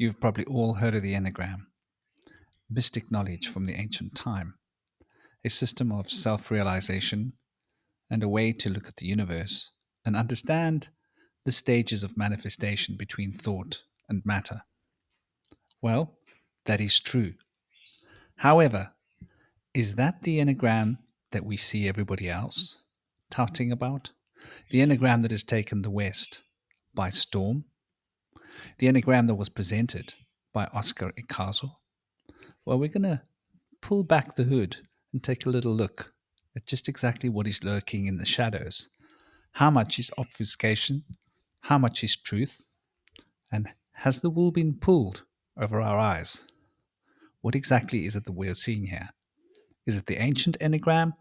You've probably all heard of the Enneagram, mystic knowledge from the ancient time, a system of self realization and a way to look at the universe and understand the stages of manifestation between thought and matter. Well, that is true. However, is that the Enneagram that we see everybody else touting about? The Enneagram that has taken the West by storm? The Enneagram that was presented by Oscar Ichazo? Well, we're going to pull back the hood and take a little look at just exactly what is lurking in the shadows. How much is obfuscation? How much is truth? And has the wool been pulled over our eyes? What exactly is it that we're seeing here? Is it the ancient Enneagram,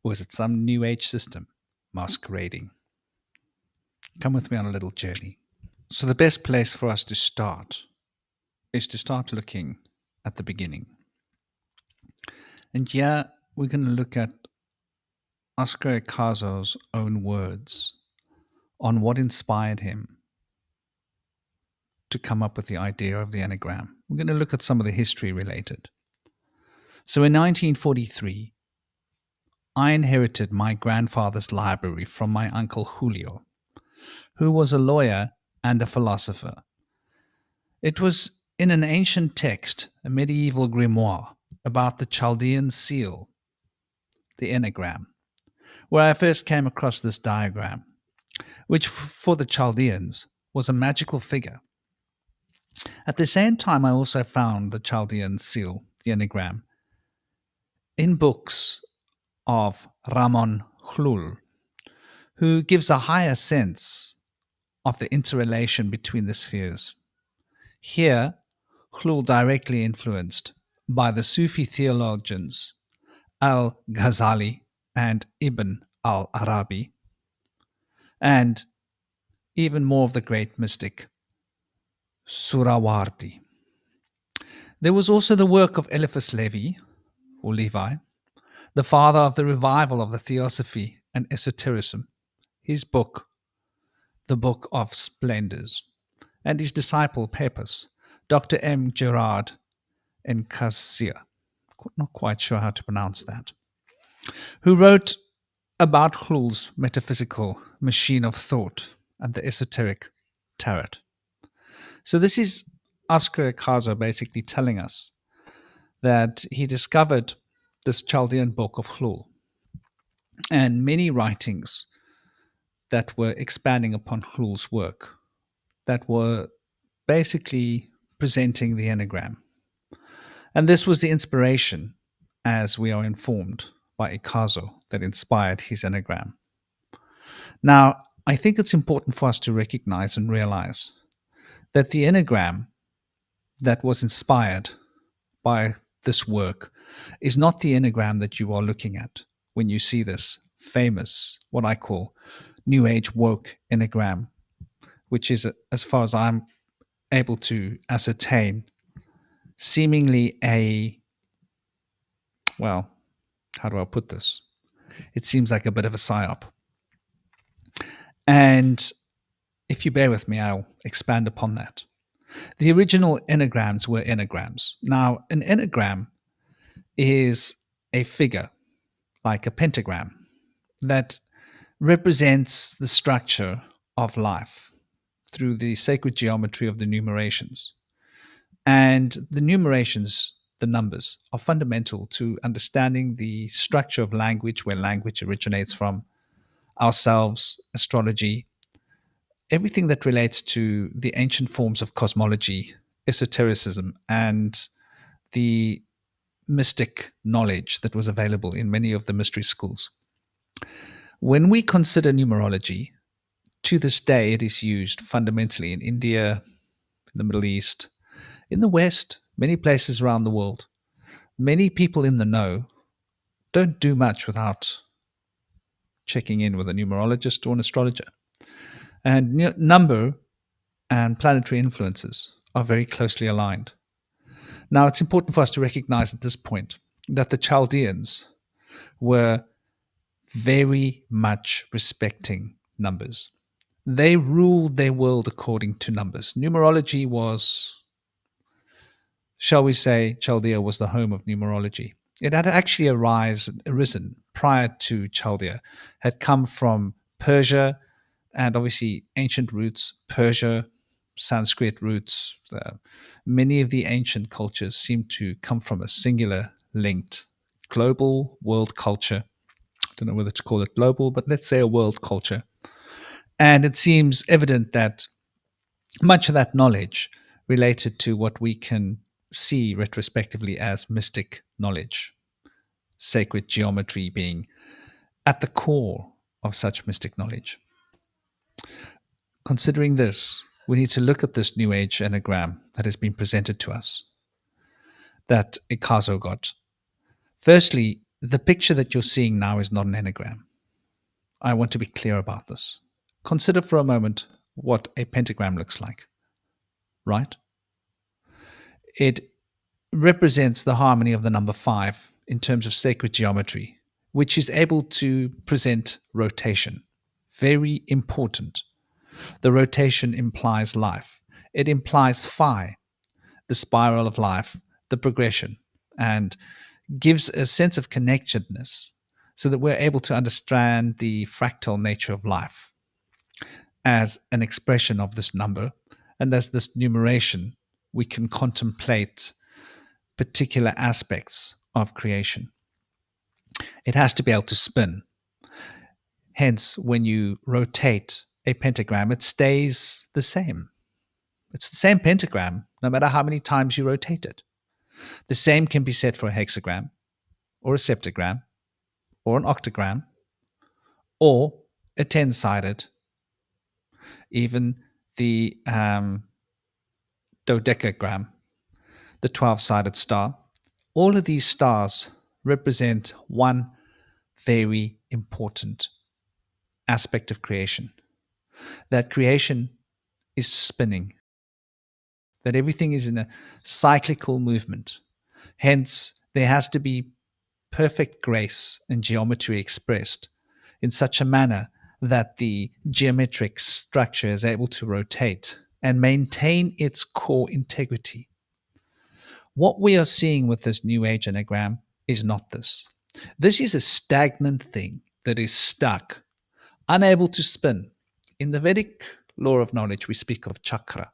or is it some new age system masquerading? Come with me on a little journey. So, the best place for us to start is to start looking at the beginning. And here we're going to look at Oscar Ichazo's own words on what inspired him to come up with the idea of the Enneagram. We're going to look at some of the history related. So in 1943, I inherited my grandfather's library from my uncle Julio, who was a lawyer and a philosopher. It was in an ancient text, a medieval grimoire, about the Chaldean seal, the Enneagram, where I first came across this diagram, which for the Chaldeans was a magical figure. At the same time, I also found the Chaldean seal, the Enneagram, in books of Ramon Llull, who gives a higher sense of the interrelation between the spheres. Here, Llull directly influenced by the Sufi theologians Al-Ghazali and Ibn al-Arabi, and even more of the great mystic Surawardi. There was also the work of Eliphas Levi, or Levi, the father of the revival of the Theosophy and Esotericism, his book, The Book of Splendors, and his disciple Pappus, Dr. M. Gerard Encassia, not quite sure how to pronounce that, who wrote about Llull's metaphysical machine of thought and the esoteric tarot. So this is Oscar Ichazo basically telling us that he discovered this Chaldean book of Llull and many writings that were expanding upon Llull's work, that were basically presenting the Enneagram. And this was the inspiration, as we are informed by Ichazo, that inspired his Enneagram. Now, I think it's important for us to recognize and realize that the Enneagram that was inspired by this work is not the Enneagram that you are looking at when you see this famous, what I call New Age woke Enneagram, which is, as far as I'm able to ascertain, seemingly well, how do I put this? It seems like a bit of a PSYOP. And if you bear with me, I'll expand upon that. The original Enneagrams were Enneagrams. Now, an Enneagram is a figure, like a pentagram, that represents the structure of life through the sacred geometry of the numerations. And the numerations, the numbers, are fundamental to understanding the structure of language, where language originates from, ourselves, astrology, everything that relates to the ancient forms of cosmology, esotericism, and the mystic knowledge that was available in many of the mystery schools. When we consider numerology, to this day it is used fundamentally in India, in the Middle East, in the West, many places around the world. Many people in the know don't do much without checking in with a numerologist or an astrologer. And number and planetary influences are very closely aligned. Now, it's important for us to recognize at this point that the Chaldeans were very much respecting numbers. They ruled their world according to numbers. Numerology was shall we say, Chaldea was the home of numerology. It had actually arisen prior to Chaldea, had come from Persia and obviously ancient roots, Persia, Sanskrit roots. Many of the ancient cultures seem to come from a singular linked global world culture. I don't know whether to call it global, but let's say a world culture. And it seems evident that much of that knowledge related to what we can see retrospectively as mystic knowledge, sacred geometry being at the core of such mystic knowledge. Considering this, we need to look at this New Age Enneagram that has been presented to us, that Ichazo got. Firstly, the picture that you're seeing now is not an Enneagram. I want to be clear about this. Consider for a moment what a pentagram looks like, right? It represents the harmony of the number 5 in terms of sacred geometry, which is able to present rotation. Very important. The rotation implies life. It implies phi, the spiral of life, the progression, and gives a sense of connectedness so that we're able to understand the fractal nature of life as an expression of this number. And as this numeration, we can contemplate particular aspects of creation. It has to be able to spin. Hence, when you rotate a pentagram, it stays the same. It's the same pentagram, no matter how many times you rotate it. The same can be said for a hexagram, or a septagram, or an octagram, or a 10-sided, even the dodecagram, the 12-sided star. All of these stars represent one very important aspect of creation. That creation is spinning, that everything is in a cyclical movement. Hence, there has to be perfect grace and geometry expressed in such a manner that the geometric structure is able to rotate and maintain its core integrity. What we are seeing with this New Age Enneagram is not this. This is a stagnant thing that is stuck, unable to spin. In the Vedic law of knowledge, we speak of chakra.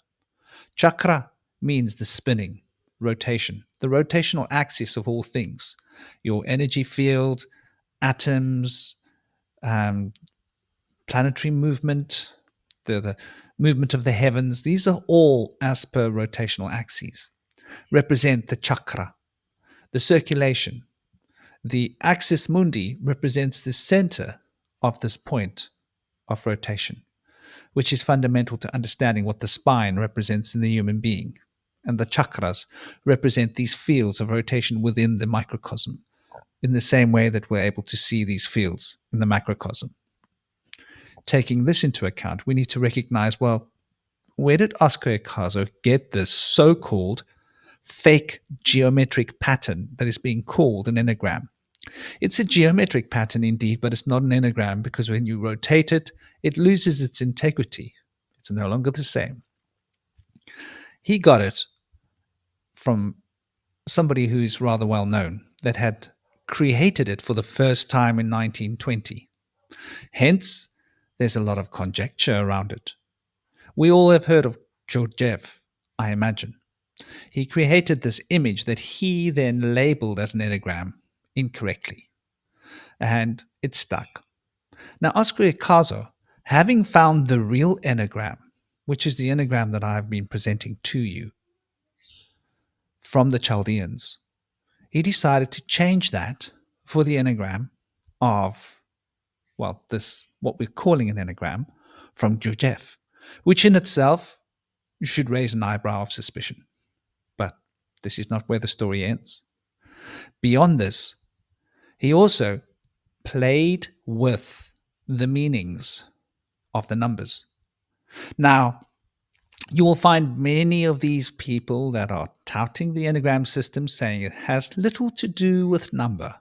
Chakra means the spinning, rotation, the rotational axis of all things. Your energy field, atoms, planetary movement, the movement of the heavens, these are all as per rotational axes, represent the chakra, the circulation. The axis mundi represents the center of this point of rotation, which is fundamental to understanding what the spine represents in the human being. And the chakras represent these fields of rotation within the microcosm, in the same way that we're able to see these fields in the macrocosm. Taking this into account, we need to recognize, well, where did Oscar Ichazo get this so-called fake geometric pattern that is being called an enneagram? It's a geometric pattern indeed, but it's not an enneagram because when you rotate it, it loses its integrity. It's no longer the same. He got it from somebody who's rather well known that had created it for the first time in 1920. Hence, there's a lot of conjecture around it. We all have heard of Georgiev, I imagine. He created this image that he then labeled as an enneagram incorrectly, and it stuck. Now, Oscar Ichazo, having found the real enneagram, which is the enneagram that I've been presenting to you from the Chaldeans, he decided to change that for the enneagram of, well, this, what we're calling an enneagram, from Georgiev, which in itself should raise an eyebrow of suspicion. But this is not where the story ends. Beyond this, he also played with the meanings of the numbers. Now, you will find many of these people that are touting the Enneagram system saying it has little to do with number.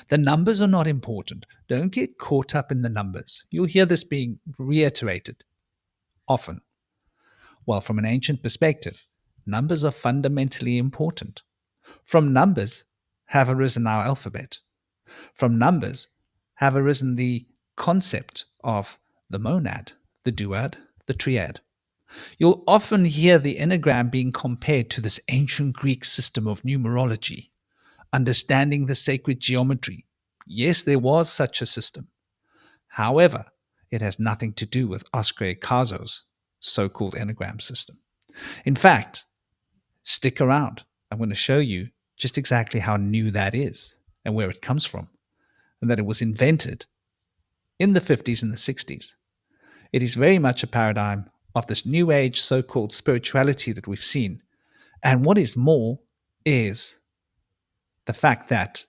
The numbers are not important. Don't get caught up in the numbers. You'll hear this being reiterated often. Well, from an ancient perspective, numbers are fundamentally important. From numbers have arisen our alphabet. From numbers have arisen the concept of the monad, the duad, the triad. You'll often hear the Enneagram being compared to this ancient Greek system of numerology, understanding the sacred geometry. Yes, there was such a system. However, it has nothing to do with Oscar Ichazo's so-called Enneagram system. In fact, stick around. I'm going to show you just exactly how new that is and where it comes from, and that it was invented in the 50s and the 60s. It is very much a paradigm of this new age so-called spirituality that we've seen. And what is more is the fact that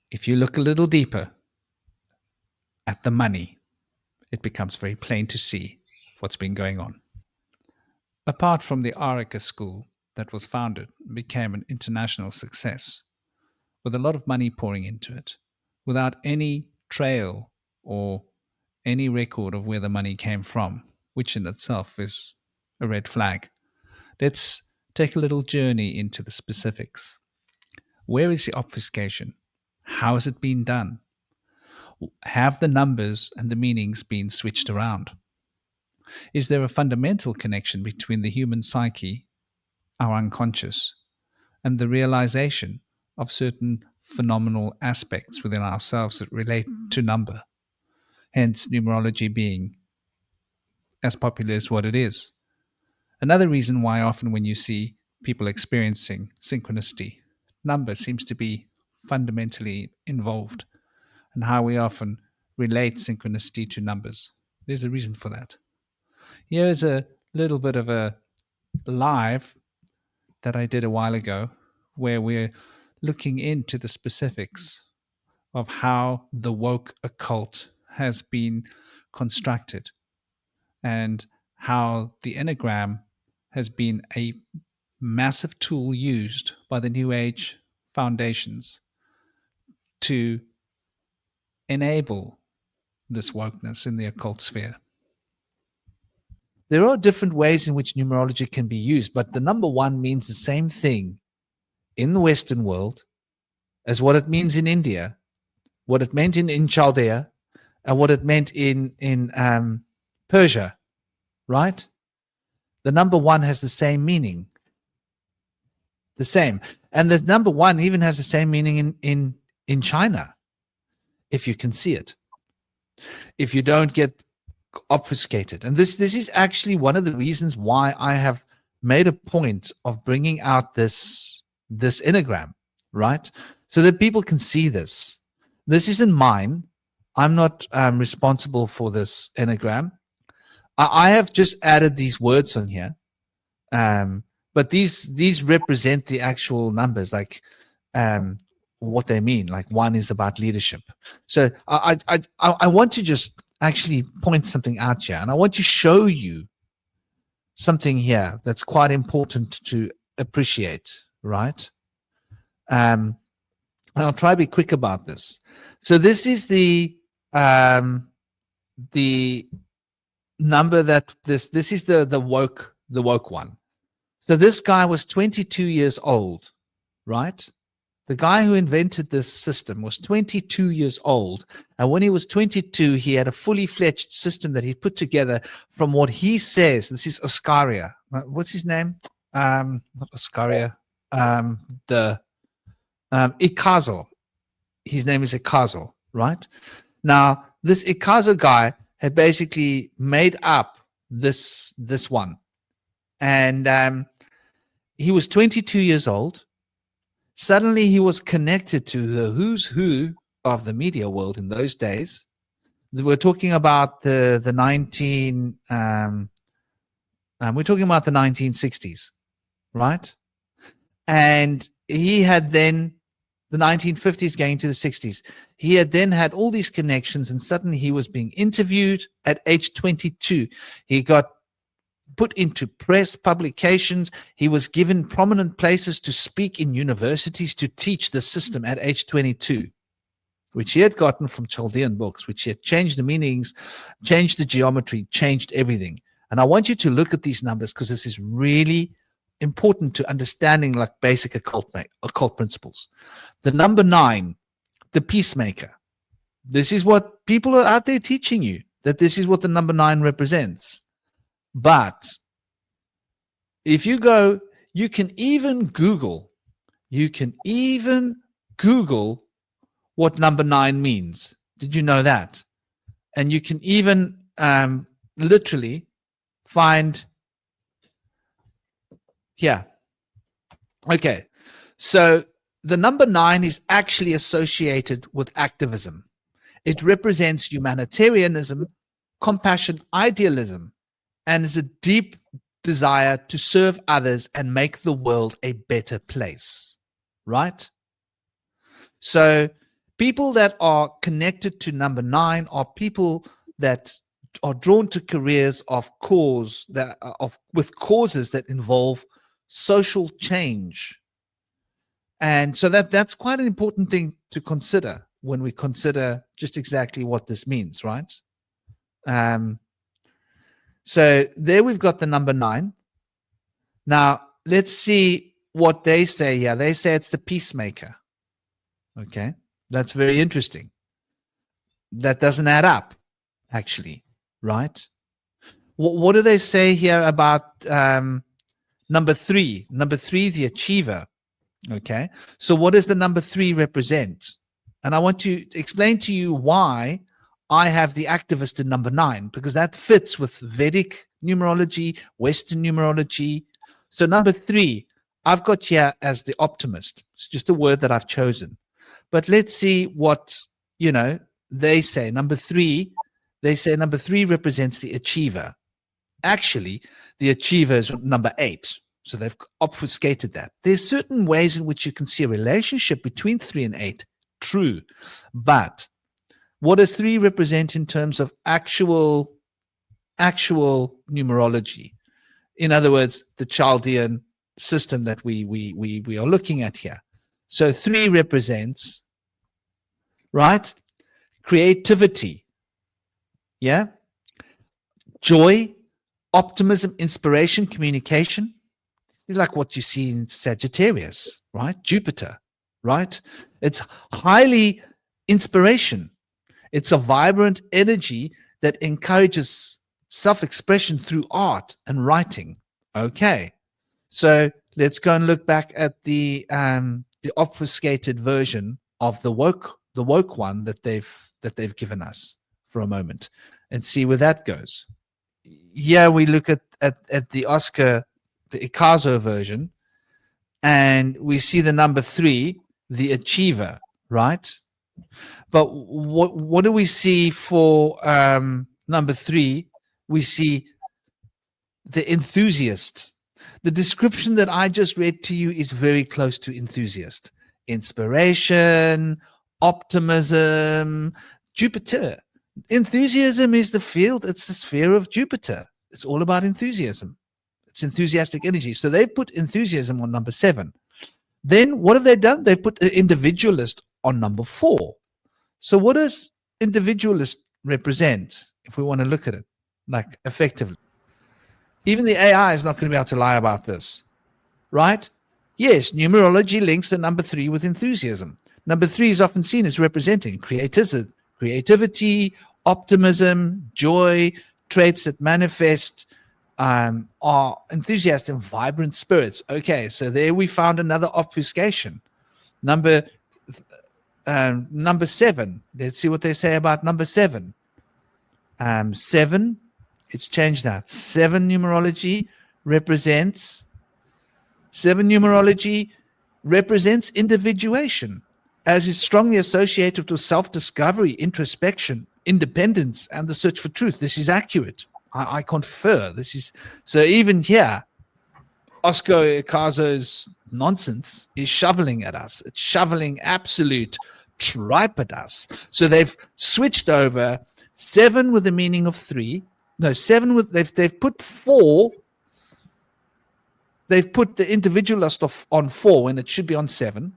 if you look a little deeper at the money, it becomes very plain to see what's been going on. Apart from the Arica School that was founded and became an international success, with a lot of money pouring into it, without any trail or any record of where the money came from, which in itself is a red flag. Let's take a little journey into the specifics. Where is the obfuscation? How has it been done? Have the numbers and the meanings been switched around? Is there a fundamental connection between the human psyche, our unconscious, and the realization of certain phenomenal aspects within ourselves that relate to number? Hence, numerology being as popular as what it is. Another reason why often when you see people experiencing synchronicity, number seems to be fundamentally involved, and how we often relate synchronicity to numbers. There's a reason for that. Here's a little bit of a live that I did a while ago where we're looking into the specifics of how the woke occult has been constructed and how the Enneagram has been a massive tool used by the New Age foundations to enable this wokeness in the occult sphere. There are different ways in which numerology can be used, but the number one means the same thing in the Western world as what it means in India, what it meant in Chaldea, and what it meant in Persia, right? The number one has the same meaning. The same. And the number one even has the same meaning in China, if you can see it. If you don't get obfuscated. And this is actually one of the reasons why I have made a point of bringing out this Enneagram, right? So that people can see this. This isn't mine. I'm not responsible for this Enneagram. I have just added these words on here. But these represent the actual numbers, like what they mean. Like one is about leadership. So I want to just actually point something out here, and I want to show you something here that's quite important to appreciate, right? And I'll try to be quick about this. So this is the number that this is the woke one. So this guy was 22 years old, right? The guy who invented this system was 22 years old. And when he was 22, he had a fully fledged system that he put together from what he says. This is Oscaria. What's his name? Not Oscaria. Ichazo. His name is Ichazo, right? Now, this Ichazo guy had basically made up this one. And he was 22 years old. Suddenly he was connected to the who's who of the media world in those days. We're talking about the 1960s, right? And he had then the 1950s going to the 60s. He had then had all these connections, and suddenly he was being interviewed at age 22. He got put into press publications. He was given prominent places to speak in universities to teach the system at age 22, which he had gotten from Chaldean books, which he had changed the meanings, changed the geometry, changed everything. And I want you to look at these numbers because this is really important to understanding like basic occult principles. The number 9, the peacemaker. This is what people are out there teaching you, that this is what the number 9 represents. But if you go, you can even Google what number 9 means. Did you know that? And you can even literally find here. Okay, so the number 9 is actually associated with activism. It represents humanitarianism, compassion, idealism, and is a deep desire to serve others and make the world a better place, right? So people that are connected to number 9 are people that are drawn to careers of with causes that involve social change. And so that's quite an important thing to consider when we consider just exactly what this means, right? So there we've got the number 9. Now, let's see what they say here. They say it's the peacemaker. Okay, that's very interesting. That doesn't add up, actually, right? What do they say here about number 3? Number 3, the achiever. Okay, so what does the number 3 represent? And I want to explain to you why I have the activist in number 9, because that fits with Vedic numerology, Western numerology. So number 3, I've got here as the optimist. It's just a word that I've chosen. But let's see what, they say. Number 3, they say number 3 represents the achiever. Actually, the achiever is number 8. So they've obfuscated that. There's certain ways in which you can see a relationship between 3 and 8. True. But what does 3 represent in terms of actual numerology? In other words, the Chaldean system that we are looking at here. So 3 represents, right, creativity, yeah, joy, optimism, inspiration, communication, like what you see in Sagittarius, right? Jupiter, right? It's highly inspiration. It's a vibrant energy that encourages self-expression through art and writing. Okay, so let's go and look back at the obfuscated version of the woke one that they've given us for a moment, and see where that goes. Yeah, we look at the Oscar, the Ichazo version, and we see the number 3, the achiever, right? But what do we see for number 3? We see the enthusiast. The description that I just read to you is very close to enthusiast. Inspiration, optimism, Jupiter. Enthusiasm is the field, it's the sphere of Jupiter. It's all about enthusiasm. It's enthusiastic energy. So they put enthusiasm on number 7. Then what have they done? They've put an individualist on number 4. So what does individualist represent if we want to look at it, like effectively? Even the AI is not going to be able to lie about this, right? Yes, numerology links the number 3 with enthusiasm. Number 3 is often seen as representing creativity, optimism, joy, traits that manifest are enthusiastic and vibrant spirits. Okay, so there we found another obfuscation. Number 7. Let's see what they say about number 7. 7, it's changed that. 7 numerology represents individuation, as is strongly associated with self-discovery, introspection, independence, and the search for truth. This is accurate. I confer. This is so. Even here, Oscar Ichazo's nonsense is shoveling at us. It's shoveling absolute tripe at us. So they've switched over 7 with the meaning of 3. No, 7 with they've put 4. They've put the individualist on 4 when it should be on 7.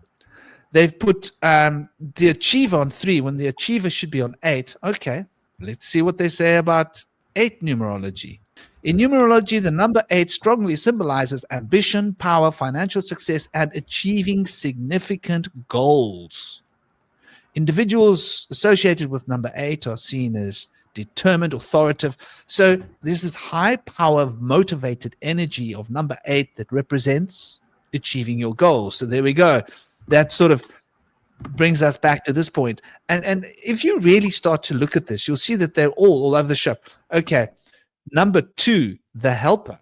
They've put the achiever on 3 when the achiever should be on 8. Okay, let's see what they say about 8 numerology. In numerology, the number 8 strongly symbolizes ambition, power, financial success, and achieving significant goals. Individuals associated with number 8 are seen as determined, authoritative. So this is high power, motivated energy of number 8 that represents achieving your goals. So there we go. That sort of brings us back to this point. And if you really start to look at this, you'll see that they're all over the shop. Okay, number 2, the helper.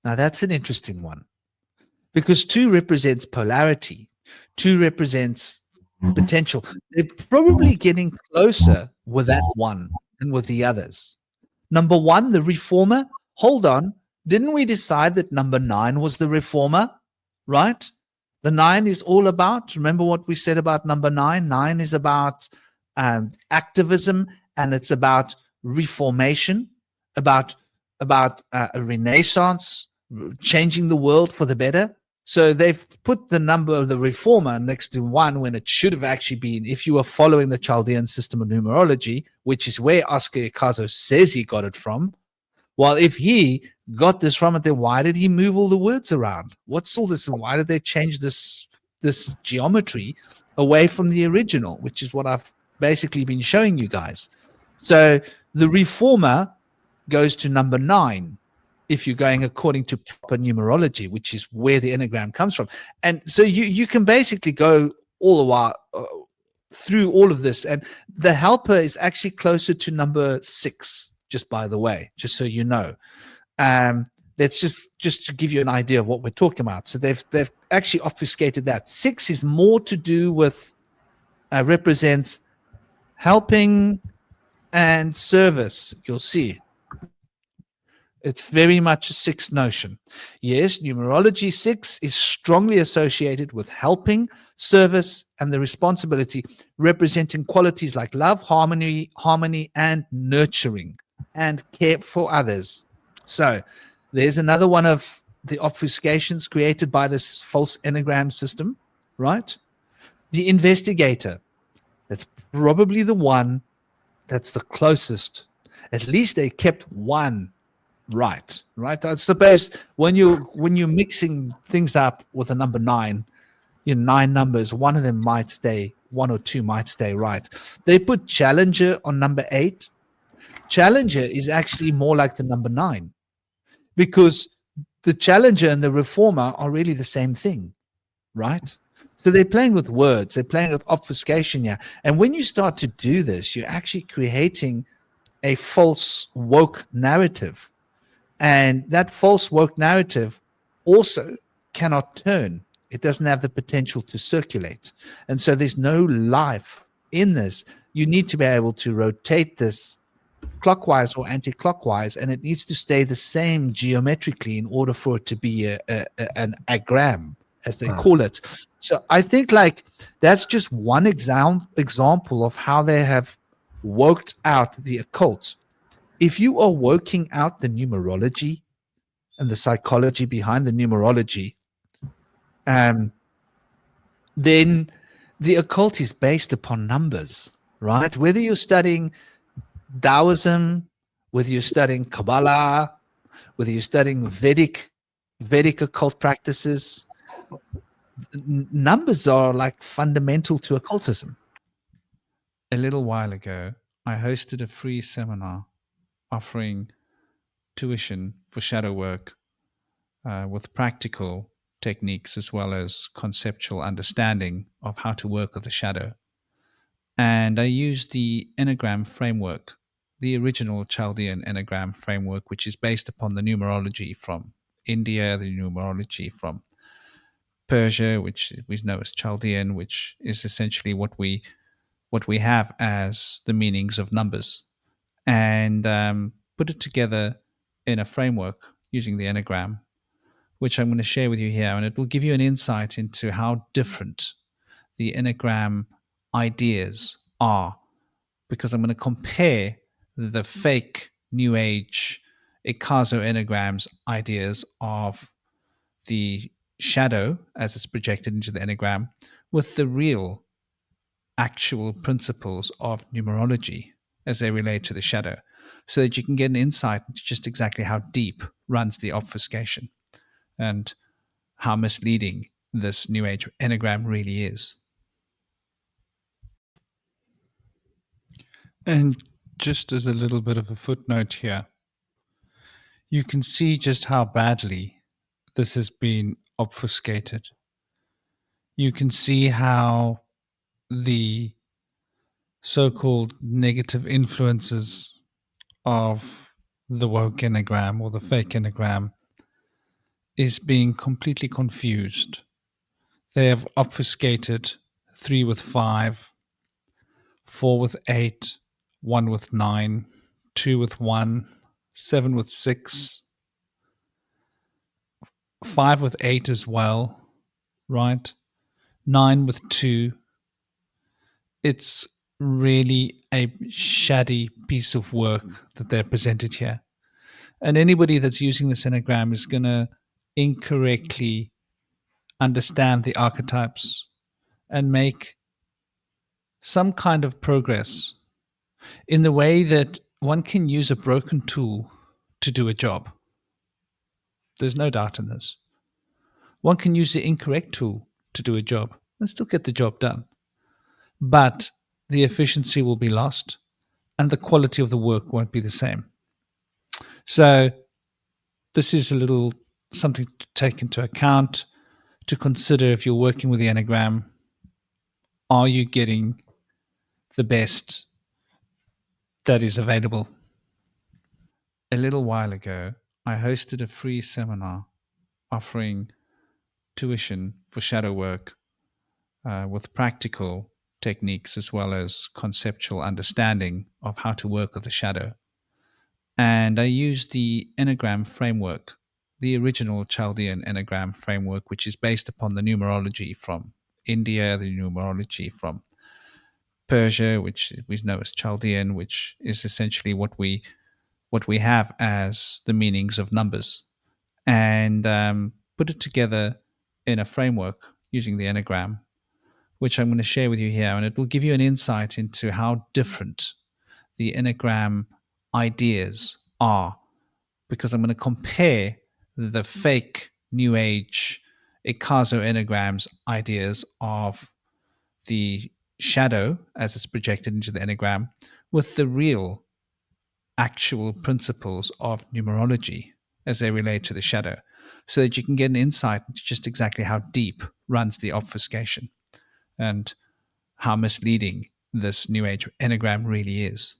Now that's an interesting one, because 2 represents polarity. 2 represents potential. They're probably getting closer with that one than with the others. Number 1, the reformer. Hold on. Didn't we decide that number 9 was the reformer? Right? The 9 is all about, remember what we said about number 9? 9 is about activism, and it's about reformation, about a renaissance, changing the world for the better. So they've put the number of the reformer next to 1 when it should have actually been, if you were following the Chaldean system of numerology, which is where Oscar Ichazo says he got it from. Well, if he got this from it, then why did he move all the words around? What's all this? And why did they change this geometry away from the original, which is what I've basically been showing you guys. So the reformer goes to number 9 if you're going according to proper numerology, which is where the Enneagram comes from. And so you can basically go all the while through all of this. And the helper is actually closer to number 6, just by the way, just so you know. Let's just to give you an idea of what we're talking about. So they've actually obfuscated that. 6 is more to do with, represents helping and service. You'll see. It's very much a 6 notion. Yes, numerology 6 is strongly associated with helping, service, and the responsibility, representing qualities like love, harmony, and nurturing, and care for others. So there's another one of the obfuscations created by this false Enneagram system, right? The investigator. That's probably the one that's the closest. At least they kept one right. I suppose when you're mixing things up with a number 9, 9 numbers, one of them might stay, 1 or 2 might stay right. They put challenger on number 8. Challenger is actually more like the number 9, because the challenger and the reformer are really the same thing, right? So they're playing with words, they're playing with obfuscation here. And when you start to do this, you're actually creating a false woke narrative. And that false woke narrative also cannot turn. It doesn't have the potential to circulate. And so there's no life in this. You need to be able to rotate this clockwise or anti-clockwise, and it needs to stay the same geometrically in order for it to be an agram, as they call it. So I think like that's just one example of how they have worked out the occult. If you are working out the numerology and the psychology behind the numerology, then the occult is based upon numbers, right? Whether you're studying Taoism, whether you're studying Kabbalah, whether you're studying Vedic occult practices, numbers are like fundamental to occultism. A little while ago, I hosted a free seminar offering tuition for shadow work with practical techniques as well as conceptual understanding of how to work with the shadow. And I used the Enneagram framework, the original Chaldean Enneagram framework, which is based upon the numerology from India, the numerology from Persia, which we know as Chaldean, which is essentially what we have as the meanings of numbers, and put it together in a framework using the Enneagram, which I'm going to share with you here, and it will give you an insight into how different the Enneagram ideas are, because I'm going to compare the fake New Age Ichazo Enneagrams ideas of the shadow as it's projected into the Enneagram with the real actual principles of numerology as they relate to the shadow. so that you can get an insight into just exactly how deep runs the obfuscation and how misleading this New Age Enneagram really is. And just as a little bit of a footnote here, you can see just how badly this has been obfuscated. You can see how the so-called negative influences of the woke enneagram or the fake enneagram is being completely confused. They have obfuscated 3 with 5, 4 with 8, 1 with 9, 2 with 1, 7 with 6, 5 with 8 as well, right? 9 with 2. It's really a shoddy piece of work that they're presented here. And anybody that's using this enneagram is going to incorrectly understand the archetypes and make some kind of progress in the way that one can use a broken tool to do a job. There's no doubt in this. One can use the incorrect tool to do a job and still get the job done. But the efficiency will be lost and the quality of the work won't be the same. So this is a little something to take into account, to consider if you're working with the Enneagram. Are you getting the best that is available? A little while ago, I hosted a free seminar offering tuition for shadow work with practical techniques as well as conceptual understanding of how to work with the shadow. And I used the Enneagram framework, the original Chaldean Enneagram framework, which is based upon the numerology from India, the numerology from Persia, which we know as Chaldean, which is essentially what we have as the meanings of numbers, and put it together in a framework using the Enneagram, which I'm going to share with you here, and it will give you an insight into how different the Enneagram ideas are, because I'm going to compare the fake New Age Ichazo Enneagram's ideas of the shadow as it's projected into the Enneagram with the real actual principles of numerology as they relate to the shadow, so that you can get an insight into just exactly how deep runs the obfuscation and how misleading this New Age Enneagram really is.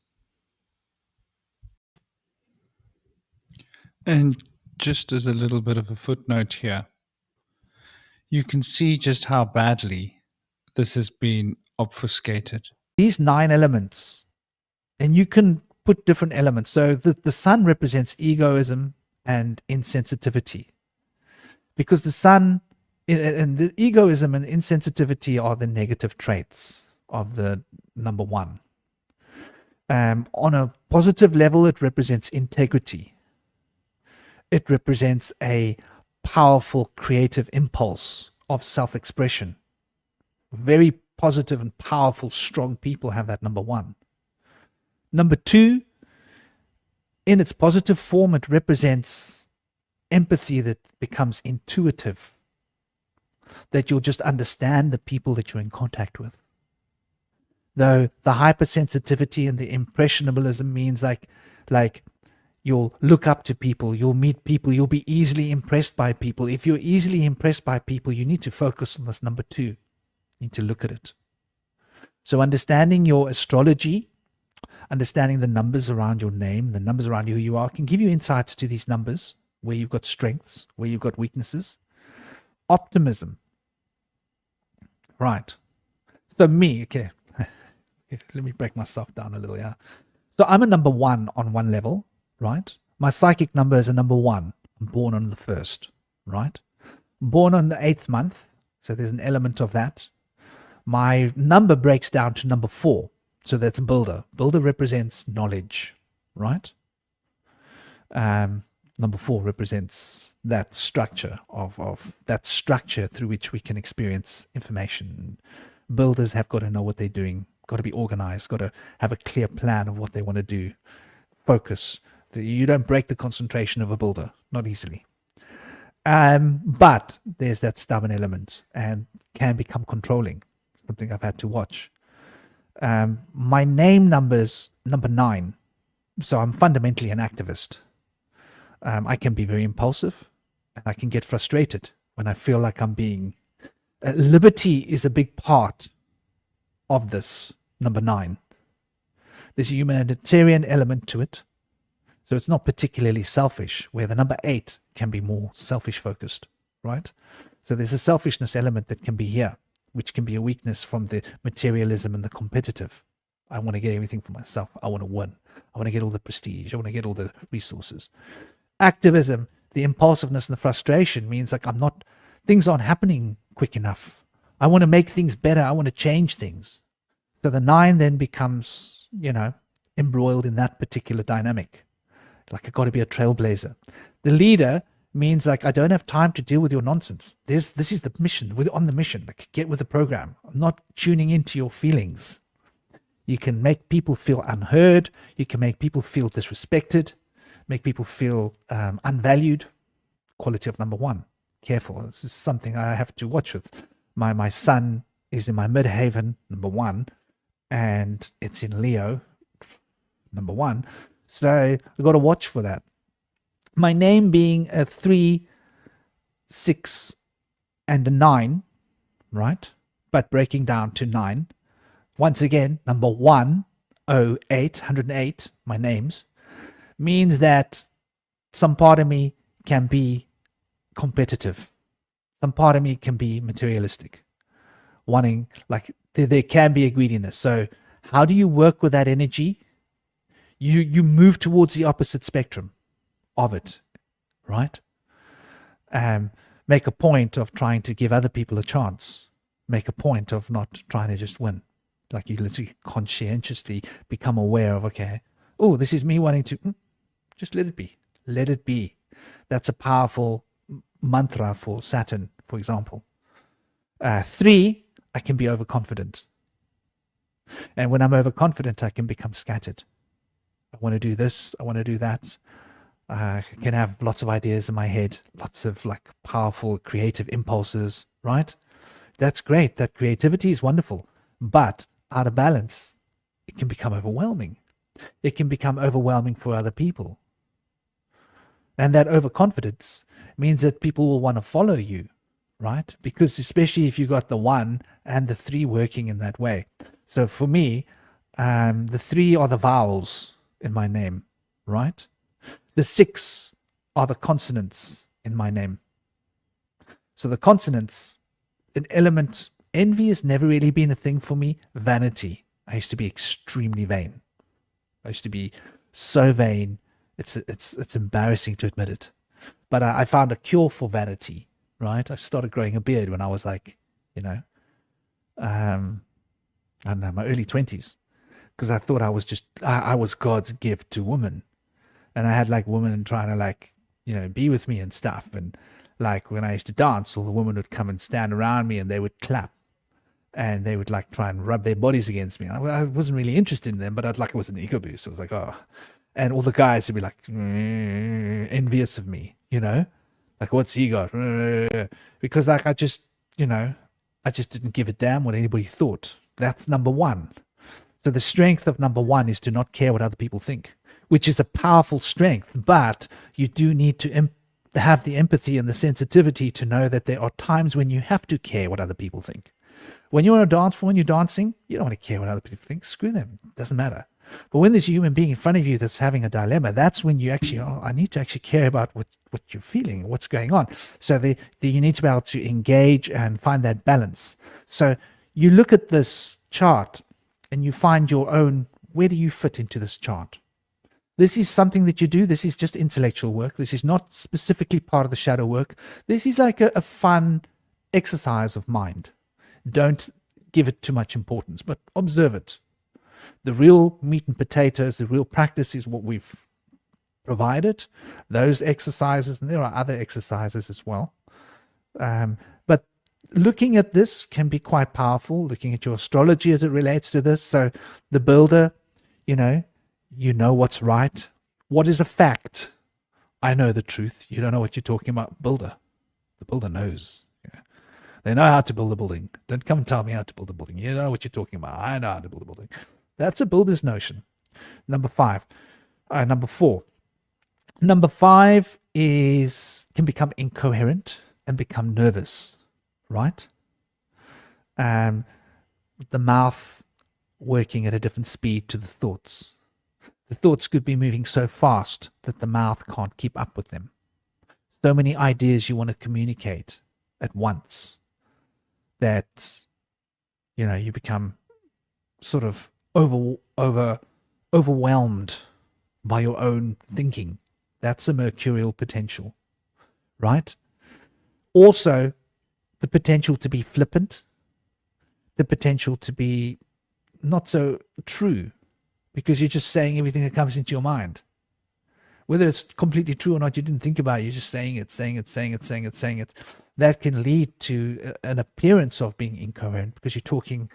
And just as a little bit of a footnote here, you can see just how badly this has been obfuscated. These 9 elements, and you can put different elements. So the sun represents egoism and insensitivity, because the sun and the egoism and insensitivity are the negative traits of the number 1. On a positive level, it represents integrity. It represents a powerful creative impulse of self-expression. Very positive and powerful, strong people have that number 1. Number 2, in its positive form, it represents empathy that becomes intuitive, that you'll just understand the people that you're in contact with. Though the hypersensitivity and the impressionabilism means like you'll look up to people, you'll meet people, you'll be easily impressed by people. If you're easily impressed by people, you need to focus on this number 2. You need to look at it. So understanding your astrology, understanding the numbers around your name, the numbers around who you are, can give you insights to these numbers, where you've got strengths, where you've got weaknesses. Optimism. Right. So me, okay, let me break myself down a little, yeah. So I'm a number 1 on one level, right? My psychic number is a number 1. I'm born on the 1st, right? I'm born on the 8th month, so there's an element of that. My number breaks down to number 4, so that's builder. Builder represents knowledge, right? Number 4 represents that structure of that structure through which we can experience information. Builders have got to know what they're doing, got to be organized, got to have a clear plan of what they want to do. focus. You don't break the concentration of a builder, not easily. But there's that stubborn element and can become controlling, something I've had to watch. My name number's number 9, so I'm fundamentally an activist. I can be very impulsive, and I can get frustrated when I feel like I'm being... liberty is a big part of this number 9. There's a humanitarian element to it. So it's not particularly selfish, where the number 8 can be more selfish focused, right? So there's a selfishness element that can be here, which can be a weakness from the materialism and the competitive. I want to get everything for myself. I want to win. I want to get all the prestige. I want to get all the resources. Activism, the impulsiveness and the frustration means like things aren't happening quick enough. I want to make things better. I want to change things. So the 9 then becomes, embroiled in that particular dynamic. Like, I've got to be a trailblazer. The leader means like, I don't have time to deal with your nonsense. This is the mission. We're on the mission. Like, get with the program. I'm not tuning into your feelings. You can make people feel unheard. You can make people feel disrespected, make people feel unvalued. Quality of number 1. Careful. This is something I have to watch with. My son is in my midhaven, number 1, and it's in Leo, number 1. So I've got to watch for that. My name being a 3, 6, and a 9, right? But breaking down to 9. Once again, number 108, my names, means that some part of me can be competitive. Some part of me can be materialistic. Wanting, like, there can be a greediness. So how do you work with that energy? You move towards the opposite spectrum of it, right? Make a point of trying to give other people a chance. Make a point of not trying to just win. Like, you literally conscientiously become aware of, okay, oh, this is me wanting to, just let it be. Let it be. That's a powerful mantra for Saturn, for example. 3, I can be overconfident. And when I'm overconfident, I can become scattered. I want to do this. I want to do that. I can have lots of ideas in my head, lots of like powerful creative impulses, right? That's great. That creativity is wonderful. But out of balance, it can become overwhelming. It can become overwhelming for other people. And that overconfidence means that people will want to follow you, right? Because especially if you got the 1 and the 3 working in that way. So for me, the 3 are the vowels in my name, right? The 6 are the consonants in my name. So the consonants, an element, envy has never really been a thing for me. Vanity. I used to be extremely vain. I used to be so vain. It's embarrassing to admit it. But I found a cure for vanity, right? I started growing a beard when I was like, I don't know, my early 20s. Because I thought I was God's gift to women. And I had like women trying to like, be with me and stuff. And like when I used to dance, all the women would come and stand around me and they would clap. And they would like try and rub their bodies against me. I wasn't really interested in them, but it was an ego boost. So I was like, oh. And all the guys would be like envious of me, like, what's he got? Because like I just didn't give a damn what anybody thought. That's number 1. So the strength of number 1 is to not care what other people think, which is a powerful strength. But you do need to have the empathy and the sensitivity to know that there are times when you have to care what other people think. When you're on a dance floor and you're dancing, you don't want to care what other people think. Screw them. It doesn't matter. But when there's a human being in front of you that's having a dilemma, that's when you actually, I need to actually care about what you're feeling, what's going on. So you need to be able to engage and find that balance. So you look at this chart and you find your own, where do you fit into this chart? This is something that you do. This is just intellectual work. This is not specifically part of the shadow work. This is like a fun exercise of mind. Don't give it too much importance, but observe it. The real meat and potatoes, the real practice is what we've provided. Those exercises, and there are other exercises as well. But looking at this can be quite powerful, looking at your astrology as it relates to this. So the builder, you know what's right, What is a fact? I know the truth. You don't know what you're talking about. Builder. The builder knows. Yeah. They know how to build a building. Don't come and tell me how to build a building. You don't know what you're talking about. I know how to build a building. That's a builder's notion. Number 4. Number 5 can become incoherent and become nervous, right? The mouth working at a different speed to the thoughts. The thoughts could be moving so fast that the mouth can't keep up with them. So many ideas you want to communicate at once that, you become sort of overwhelmed by your own thinking. That's a mercurial potential, right? Also, the potential to be flippant, the potential to be not so true, because you're just saying everything that comes into your mind. Whether it's completely true or not, you didn't think about it. You're just saying it. That can lead to an appearance of being incoherent because you're talking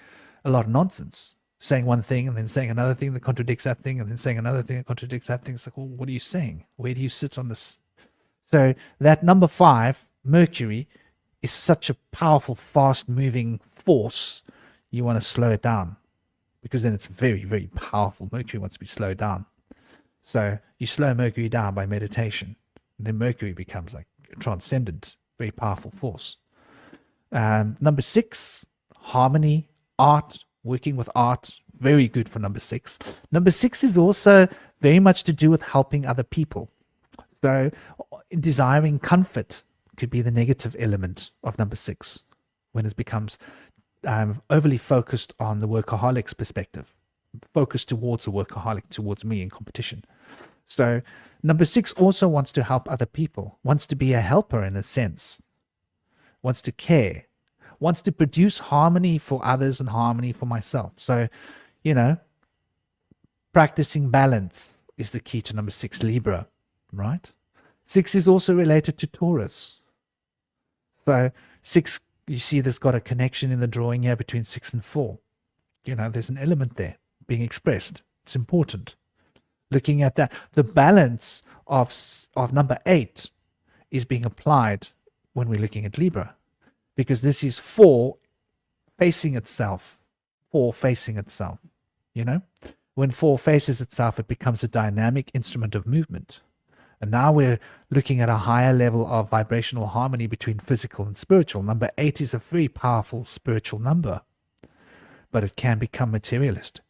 a lot of nonsense. Saying one thing and then saying another thing that contradicts that thing and then saying another thing that contradicts that thing. It's like, well, what are you saying? Where do you sit on this? So that number 5, Mercury, is such a powerful, fast-moving force. You want to slow it down because then it's very, very powerful. Mercury wants to be slowed down. So you slow Mercury down by meditation. And then Mercury becomes like a transcendent, very powerful force. Number 6, harmony, art, working with art, very good for number 6. Number 6 is also very much to do with helping other people. So desiring comfort could be the negative element of number 6 when it becomes overly focused on the workaholic's perspective, focused towards a workaholic, towards me in competition. So number 6 also wants to help other people, wants to be a helper in a sense, wants to care, wants to produce harmony for others and harmony for myself. So, practicing balance is the key to number 6, Libra, right? 6 is also related to Taurus. So 6, you see there's got a connection in the drawing here between 6 and 4. There's an element there being expressed. It's important. Looking at that, the balance of number 8 is being applied when we're looking at Libra, because this is 4 facing itself. 4 facing itself. When 4 faces itself, it becomes a dynamic instrument of movement. And now we're looking at a higher level of vibrational harmony between physical and spiritual. Number 8 is a very powerful spiritual number, but it can become materialist.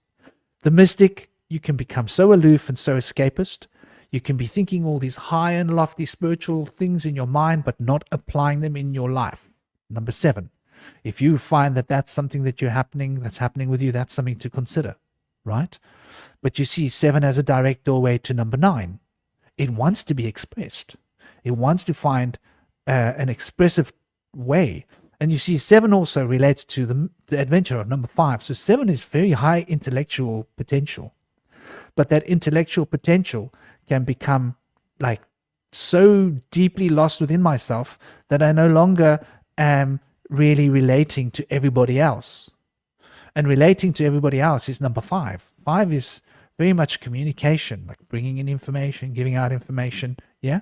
The mystic, you can become so aloof and so escapist. You can be thinking all these high and lofty spiritual things in your mind, but not applying them in your life. Number 7, if you find that that's something that's happening with you, that's something to consider, right? But you see 7 as a direct doorway to number 9. It wants to be expressed. It wants to find an expressive way. And you see 7 also relates to the adventure of number 5. So 7 is very high intellectual potential. But that intellectual potential can become like so deeply lost within myself that I no longer am really relating to everybody else. And relating to everybody else is number 5. 5 is very much communication, like bringing in information, giving out information, yeah?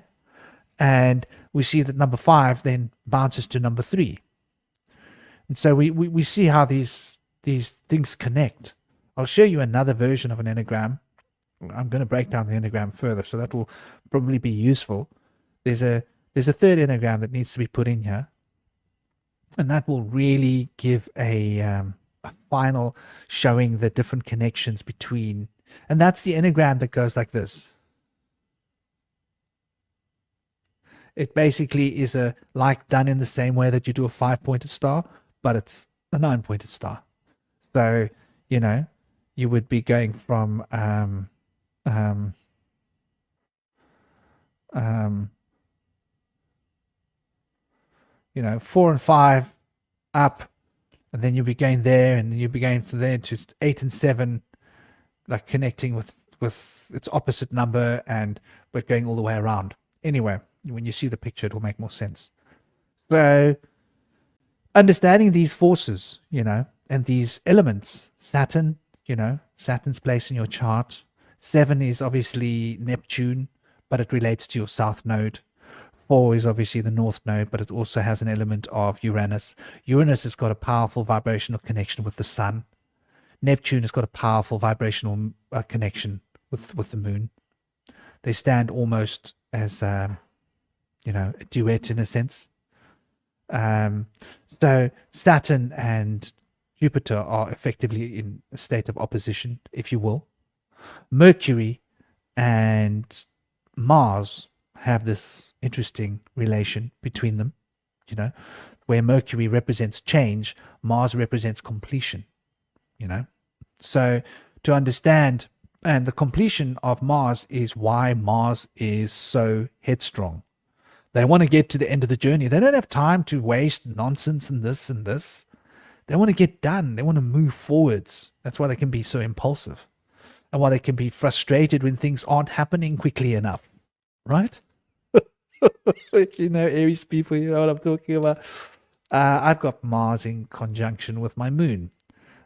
And we see that number 5 then bounces to number 3. And so we see how these things connect. I'll show you another version of an Enneagram. I'm going to break down the Enneagram further, so that will probably be useful. There's a third Enneagram that needs to be put in here, and that will really give a final showing the different connections between, and that's the Enneagram that goes like this. It basically is done in the same way that you do a 5-pointed star, but it's a 9-pointed star. So, you would be going from 4 and 5 up, and then you'll be going there, and you'll be going from there to 8 and 7, like connecting with its opposite number, but going all the way around. Anyway, when you see the picture, it will make more sense. So, understanding these forces, and these elements, Saturn, Saturn's place in your chart, 7 is obviously Neptune, but it relates to your south node. 4 is obviously the north node, but it also has an element of Uranus. Uranus has got a powerful vibrational connection with the sun. Neptune has got a powerful vibrational connection with the moon. They stand almost as a duet in a sense. So Saturn and Jupiter are effectively in a state of opposition, if you will. Mercury and Mars have this interesting relation between them, where Mercury represents change, Mars represents completion, So to understand, and the completion of Mars is why Mars is so headstrong. They want to get to the end of the journey. They don't have time to waste nonsense and this and this. They want to get done. They want to move forwards. That's why they can be so impulsive and why they can be frustrated when things aren't happening quickly enough. Right? Aries people, you know what I'm talking about. I've got Mars in conjunction with my moon.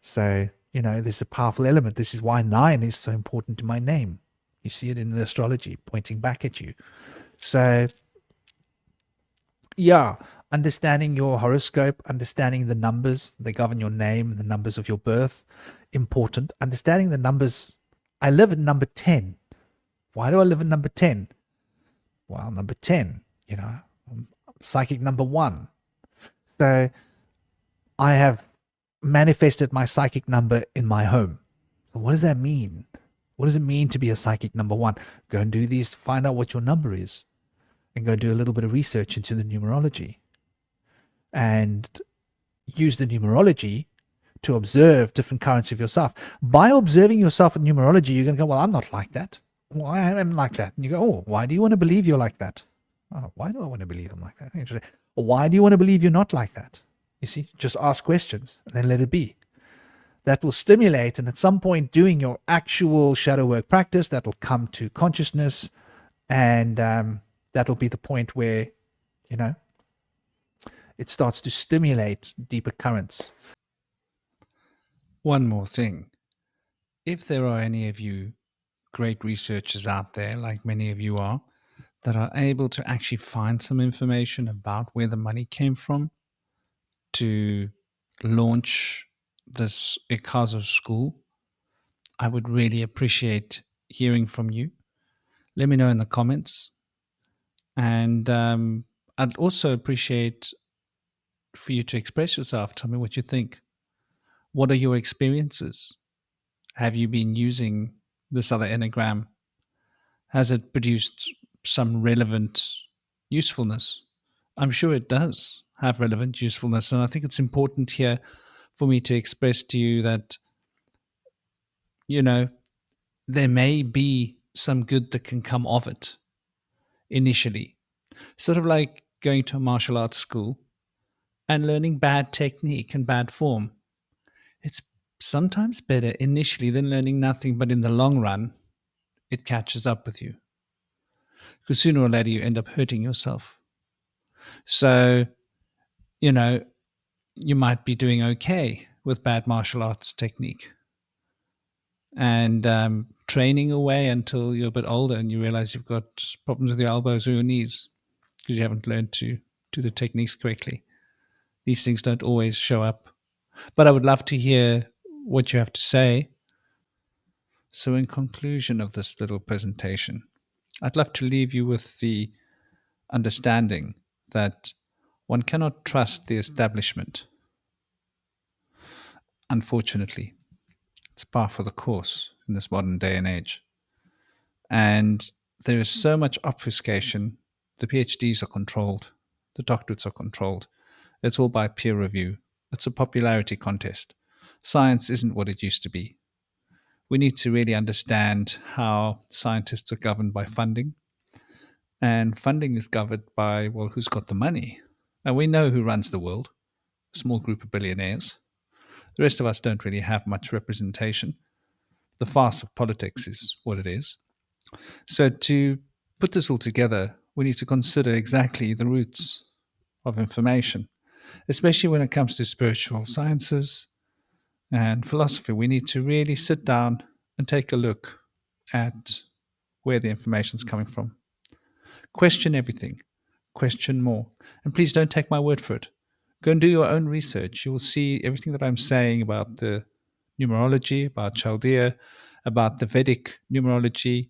So, there's a powerful element. This is why 9 is so important to my name. You see it in the astrology pointing back at you. So, yeah, understanding your horoscope, understanding the numbers, they govern your name, the numbers of your birth, important. Understanding the numbers. I live at number 10. Why do I live at number 10? Well, number 10, I'm psychic number 1. So I have manifested my psychic number in my home. So what does that mean? What does it mean to be a psychic number 1? Go and do these, find out what your number is, and go do a little bit of research into the numerology. And use the numerology to observe different currents of yourself. By observing yourself in numerology, you're going to go, well, I'm not like that. Well, I am like that. And you go, oh, why do you want to believe you're like that? Oh, why do I want to believe I'm like that? Why do you want to believe you're not like that? You see, just ask questions and then let it be. That will stimulate, and at some point doing your actual shadow work practice, that will come to consciousness, and that'll be the point where, it starts to stimulate deeper currents. One more thing. If there are any of you great researchers out there, like many of you are, that are able to actually find some information about where the money came from to launch this Ichazo school, I would really appreciate hearing from you. Let me know in the comments. And I'd also appreciate for you to express yourself. Tell me what you think. What are your experiences? Have you been using this other Enneagram? Has it produced some relevant usefulness? I'm sure it does have relevant usefulness. And I think it's important here for me to express to you that, there may be some good that can come of it initially. Sort of like going to a martial arts school and learning bad technique and bad form. It's sometimes better initially than learning nothing, but in the long run, it catches up with you. Because sooner or later, you end up hurting yourself. So, you might be doing okay with bad martial arts technique and training away until you're a bit older and you realize you've got problems with your elbows or your knees because you haven't learned to do the techniques correctly. These things don't always show up. But I would love to hear what you have to say. So in conclusion of this little presentation, I'd love to leave you with the understanding that one cannot trust the establishment. Unfortunately, it's par for the course in this modern day and age. And there is so much obfuscation. The PhDs are controlled. The doctorates are controlled. It's all by peer review. It's a popularity contest. Science isn't what it used to be. We need to really understand how scientists are governed by funding. And funding is governed by, well, who's got the money? And we know who runs the world, a small group of billionaires. The rest of us don't really have much representation. The farce of politics is what it is. So to put this all together, we need to consider exactly the roots of information, especially when it comes to spiritual sciences and philosophy. We need to really sit down and take a look at where the information is coming from. Question everything. Question more. And please don't take my word for it. Go and do your own research. You will see everything that I'm saying about the numerology, about Chaldea, about the Vedic numerology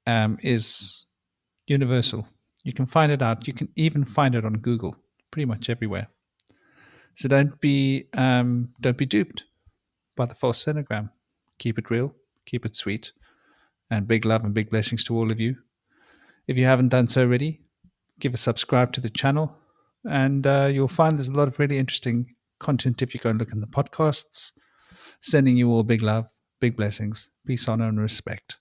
is universal. You can find it out. You can even find it on Google, pretty much everywhere. So don't be duped by the false Enneagram. Keep it real, keep it sweet, and big love and big blessings to all of you. If you haven't done so already, give a subscribe to the channel, and you'll find there's a lot of really interesting content if you go and look in the podcasts. Sending you all big love, big blessings, peace, honor, and respect.